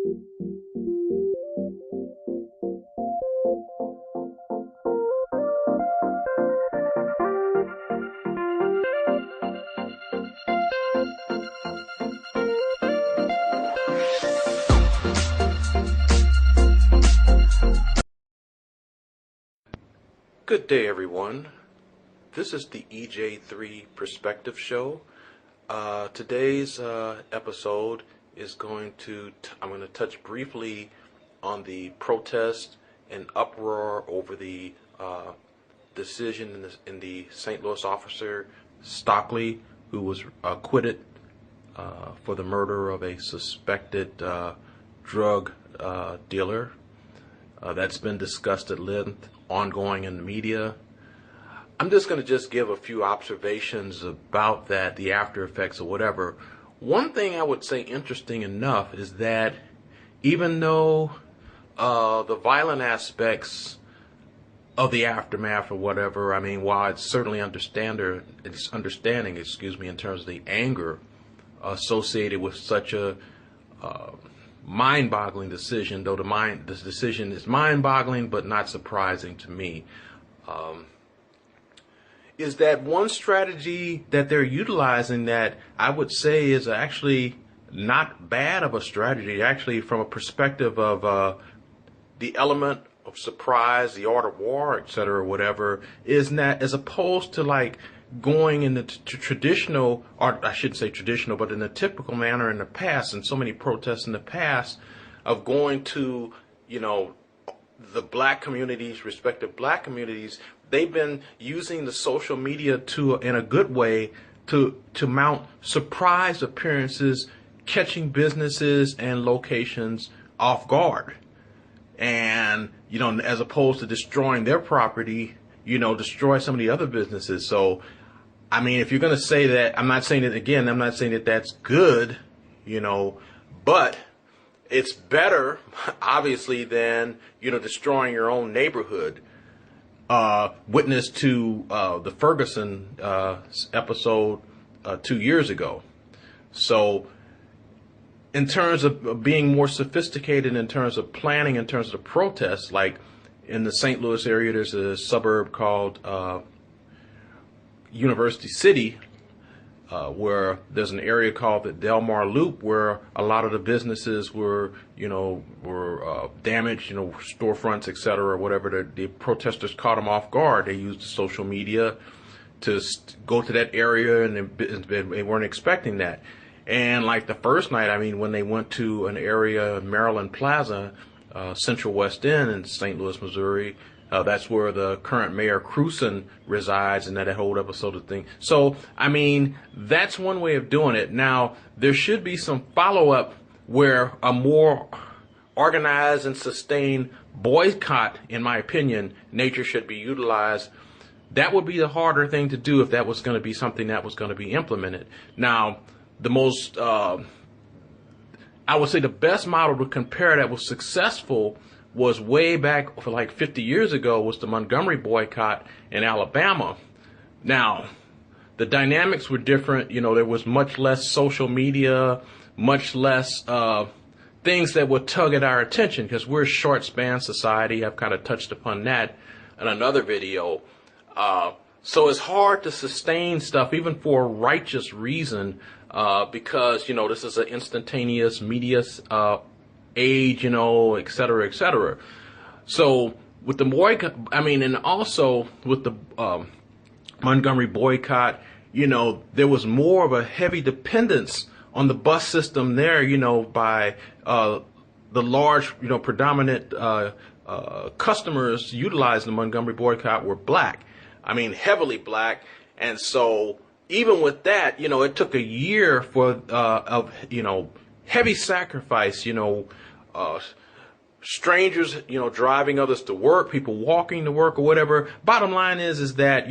Good day, everyone. This is the EJ3 Perspective Show. Today's episode is I'm going to touch briefly on the protest and uproar over the decision in the St. Louis officer Stockley, who was acquitted for the murder of a suspected drug dealer. That's been discussed at length, ongoing in the media. I'm just going to give a few observations about that, the after effects or whatever. One thing I would say interesting enough is that even though the violent aspects of the aftermath or whatever, I mean, while it's certainly understanding, in terms of the anger associated with such a mind-boggling decision, though this decision is mind-boggling but not surprising to me, is that one strategy that they're utilizing that I would say is actually not bad of a strategy, actually from a perspective of the element of surprise, the art of war, etc., whatever, is that as opposed to like going in the traditional, or I shouldn't say traditional, but in the typical manner in the past, and so many protests in the past, of going to, the black communities, respective black communities, they've been using the social media in a good way, to mount surprise appearances, catching businesses and locations off guard. And, as opposed to destroying their property, destroy some of the other businesses. So, I mean, if you're going to say that, I'm not saying that that's good, but it's better, obviously, than, destroying your own neighborhood. Witness to the Ferguson episode 2 years ago. So, in terms of being more sophisticated, in terms of planning, in terms of protests, like in the St. Louis area, there's a suburb called University City, where there's an area called the Del Mar Loop, where a lot of the businesses were damaged, storefronts, etc., whatever. The protesters caught them off guard. They used the social media to go to that area, and they weren't expecting that. And like the first night, I mean, when they went to an area, Maryland Plaza, Central West End in St. Louis, Missouri, that's where the current mayor Cruson resides, and that whole episode of thing. So, I mean, that's one way of doing it. Now, there should be some follow-up where a more organized and sustained boycott, in my opinion, nature should be utilized. That would be the harder thing to do if that was going to be something that was going to be implemented. Now, the most, I would say the best model to compare that was successful was way back for like 50 years ago, was the Montgomery boycott in Alabama. Now, the dynamics were different. There was much less social media, much less things that would tug at our attention, because we're a short span society. I've kind of touched upon that in another video. So it's hard to sustain stuff, even for a righteous reason, because, this is an instantaneous media age, et cetera, et cetera. So with the boycott, and also with the Montgomery boycott, there was more of a heavy dependence on the bus system there, by the large, predominant customers utilizing the Montgomery boycott were black. Heavily black. And so even with that, it took a year for heavy sacrifice, strangers, driving others to work, people walking to work or whatever. Bottom line is that,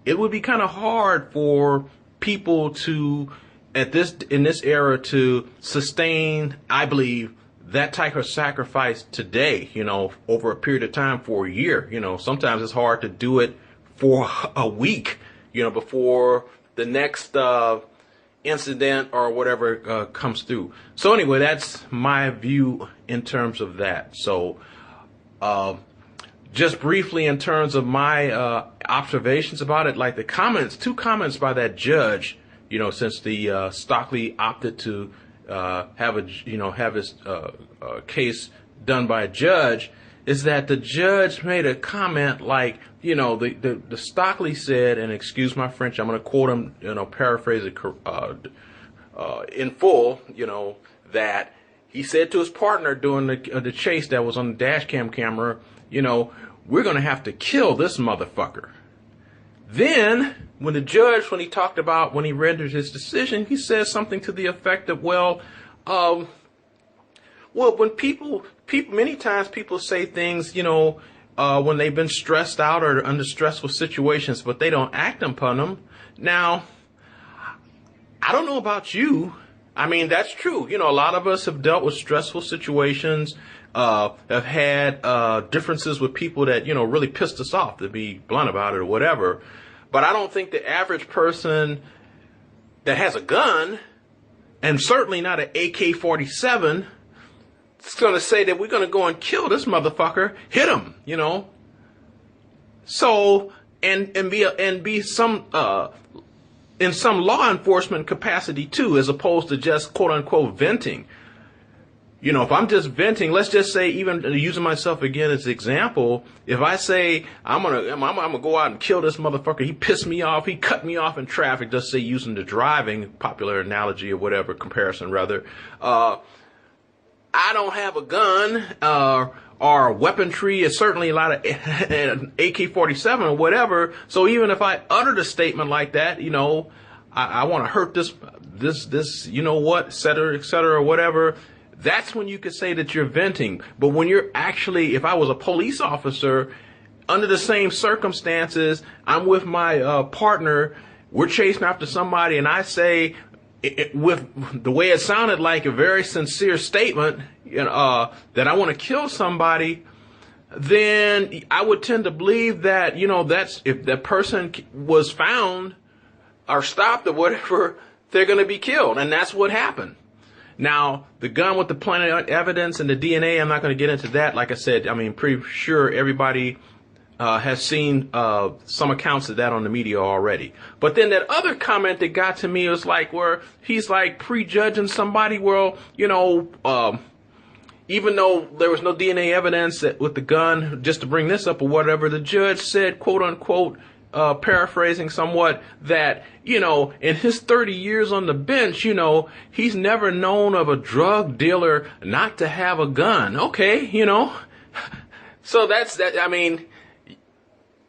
it would be kind of hard for people to, in this era, to sustain, I believe, that type of sacrifice today, over a period of time, for a year. Sometimes it's hard to do it for a week, before the next incident or whatever comes through. So anyway, that's my view in terms of that. So just briefly in terms of my observations about it, like the comments, 2 comments by that judge, since the Stockley opted to have his case done by a judge, is that the judge made a comment like, the Stockley said, and excuse my French, I'm going to quote him, paraphrase it in full, that he said to his partner during the chase that was on the dash cam camera, we're going to have to kill this motherfucker. Then, when he talked about, when he rendered his decision, he says something to the effect of, when people, many times people say things, when they've been stressed out or under stressful situations, but they don't act upon them. Now, I don't know about you. I mean, that's true. A lot of us have dealt with stressful situations, have had differences with people that, really pissed us off, to be blunt about it or whatever. But I don't think the average person that has a gun, and certainly not an AK-47, is going to say that we're going to go and kill this motherfucker, hit him, So, and be some in some law enforcement capacity too, as opposed to just quote unquote venting. If I'm just venting, let's just say, even using myself again as an example, if I say I'm gonna go out and kill this motherfucker, he pissed me off, he cut me off in traffic, just say using the driving popular analogy or whatever comparison rather, I don't have a gun or weaponry. It's certainly a lot of AK-47 or whatever. So even if I uttered a statement like that, I want to hurt this, et cetera, or whatever. That's when you could say that you're venting. But when you're actually, if I was a police officer, under the same circumstances, I'm with my partner, we're chasing after somebody, and I say, with the way it sounded like a very sincere statement, that I want to kill somebody, then I would tend to believe that, that's, if that person was found or stopped or whatever, they're going to be killed. And that's what happened. Now, the gun with the plenty of evidence and the DNA, I'm not going to get into that. Like I said, pretty sure everybody has seen some accounts of that on the media already. But then that other comment that got to me was like where he's like prejudging somebody. Well, even though there was no DNA evidence with the gun, just to bring this up or whatever, the judge said, quote unquote, paraphrasing somewhat, that, in his 30 years on the bench, he's never known of a drug dealer not to have a gun. Okay, so that's that.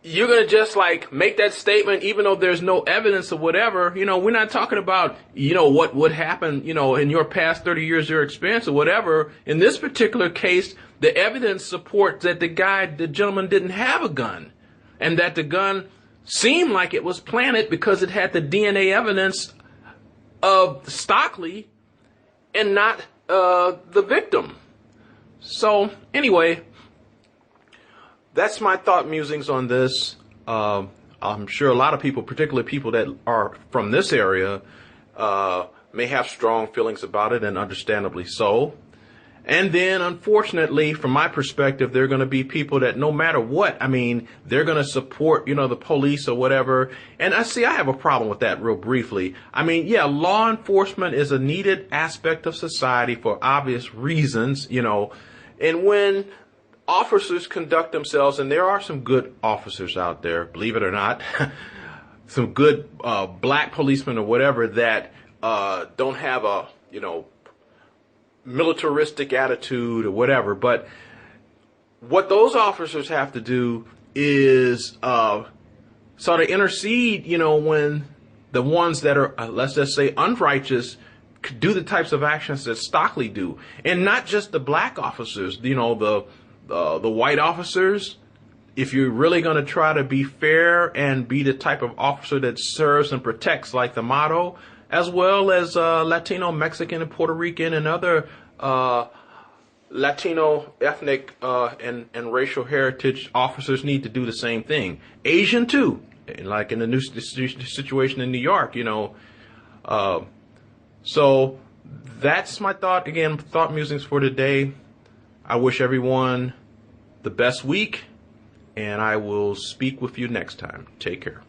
You're going to just like make that statement, even though there's no evidence or whatever. We're not talking about, what would happen, in your past 30 years, your experience or whatever. In this particular case, the evidence supports that the gentleman didn't have a gun, and that the gun seemed like it was planted because it had the DNA evidence of Stockley and not the victim. So anyway, that's my thought musings on this. I'm sure a lot of people, particularly people that are from this area, may have strong feelings about it, and understandably so. And then, unfortunately, from my perspective, there are going to be people that no matter what, they're going to support, the police or whatever. And I have a problem with that real briefly. Law enforcement is a needed aspect of society for obvious reasons, and when officers conduct themselves, and there are some good officers out there, believe it or not, some good black policemen or whatever that don't have a, militaristic attitude or whatever. But what those officers have to do is sort of intercede, when the ones that are, let's just say, unrighteous, do the types of actions that Stockley do. And not just the black officers, the white officers. If you're really going to try to be fair and be the type of officer that serves and protects, like the motto, as well as Latino, Mexican, and Puerto Rican, and other Latino ethnic and racial heritage officers need to do the same thing. Asian too, like in the new situation in New York, So that's my thought. Again, thought musings for today. I wish everyone the best week, and I will speak with you next time. Take care.